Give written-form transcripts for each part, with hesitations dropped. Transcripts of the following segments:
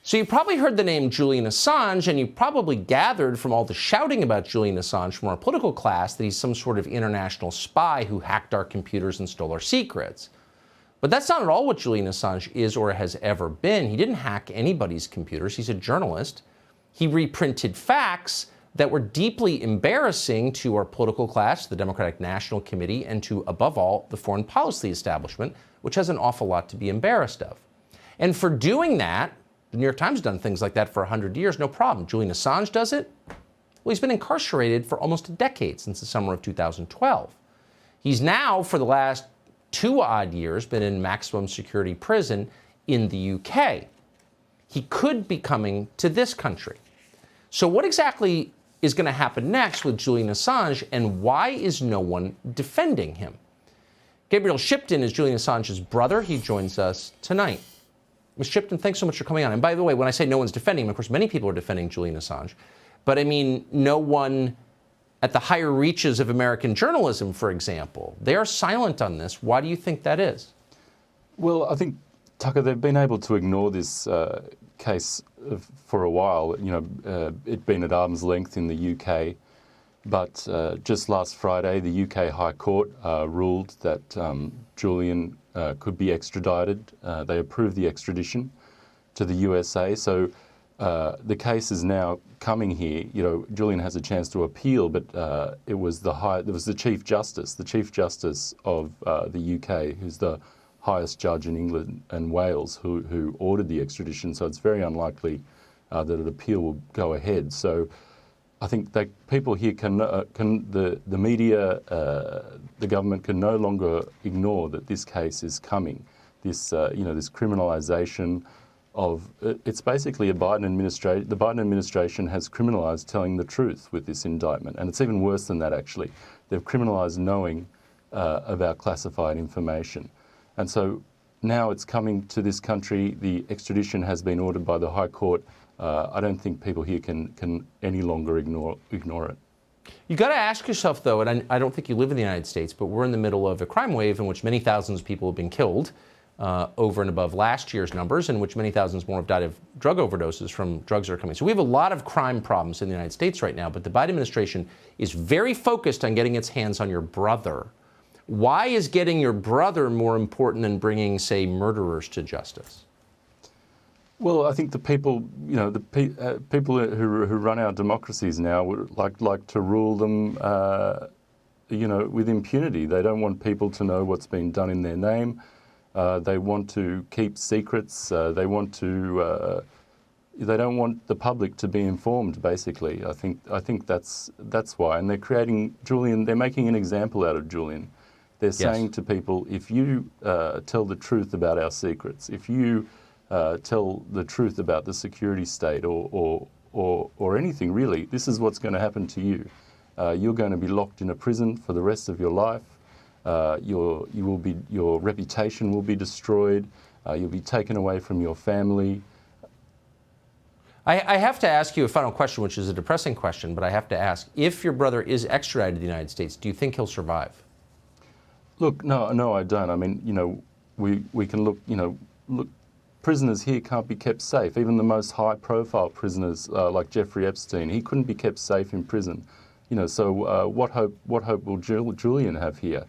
So you probably heard the name Julian Assange, and you probably gathered from all the shouting about Julian Assange from our political class that he's some sort of international spy who hacked our computers and stole our secrets. But that's not at all what Julian Assange is or has ever been. He didn't hack anybody's computers. He's a journalist. He reprinted facts that were deeply embarrassing to our political class, the Democratic National Committee, and to, above all, the foreign policy establishment, which has an awful lot to be embarrassed of. And for doing that, the New York Times has done things like that for 100 years, no problem. Julian Assange does it? Well, he's been incarcerated for almost a decade, since the summer of 2012. He's now, for the last 2 odd years, been in maximum security prison in the UK. He could be coming to this country. So what exactly is going to happen next with Julian Assange, and why is no one defending him? Gabriel Shipton is Julian Assange's brother. He joins us tonight. Ms. Shipton, thanks so much for coming on. And by the way, when I say no one's defending him, of course, many people are defending Julian Assange. But I mean, no one at the higher reaches of American journalism, for example. They are silent on this. Why do you think that is? Well, I think, Tucker, they've been able to ignore this case for a while. You know, it'd been at arm's length in the UK. But just last Friday, the UK High Court ruled that Julian could be extradited. They approved the extradition to the USA. So the case is now coming here. You know, Julian has a chance to appeal, but it was the Chief Justice of the UK, who's the highest judge in England and Wales, who ordered the extradition. So it's very unlikely that an appeal will go ahead. So I think that people here the media, the government can no longer ignore that this case is coming. This, this criminalisation of, it's basically the Biden administration has criminalised telling the truth with this indictment. And it's even worse than that, actually. They've criminalised knowing about classified information. And so now it's coming to this country. The extradition has been ordered by the High Court. I don't think people here can any longer ignore it. You got to ask yourself, though, and I don't think you live in the United States, but we're in the middle of a crime wave in which many thousands of people have been killed over and above last year's numbers, in which many thousands more have died of drug overdoses from drugs that are coming. So we have a lot of crime problems in the United States right now, but the Biden administration is very focused on getting its hands on your brother. Why is getting your brother more important than bringing, say, murderers to justice? Well, I think the people, people who run our democracies now would like to rule them, with impunity. They don't want people to know what's been done in their name. They want to keep secrets. They don't want the public to be informed. Basically, I think that's why. And they're creating Julian. They're making an example out of Julian. They're saying to people, if you tell the truth about our secrets, if you tell the truth about the security state or anything really, this is what's going to happen to you. You're going to be locked in a prison for the rest of your life. Your reputation will be destroyed. You'll be taken away from your family. I have to ask you a final question, which is a depressing question, but I have to ask, if your brother is extradited to the United States, do you think he'll survive? Look, no, I don't. I mean, we can look, prisoners here can't be kept safe. Even the most high-profile prisoners, like Jeffrey Epstein, he couldn't be kept safe in prison. So what hope will Julian have here?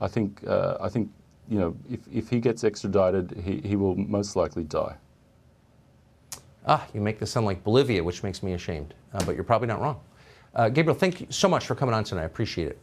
I think if he gets extradited, he will most likely die. You make this sound like Bolivia, which makes me ashamed. But you're probably not wrong. Gabriel, thank you so much for coming on tonight. I appreciate it.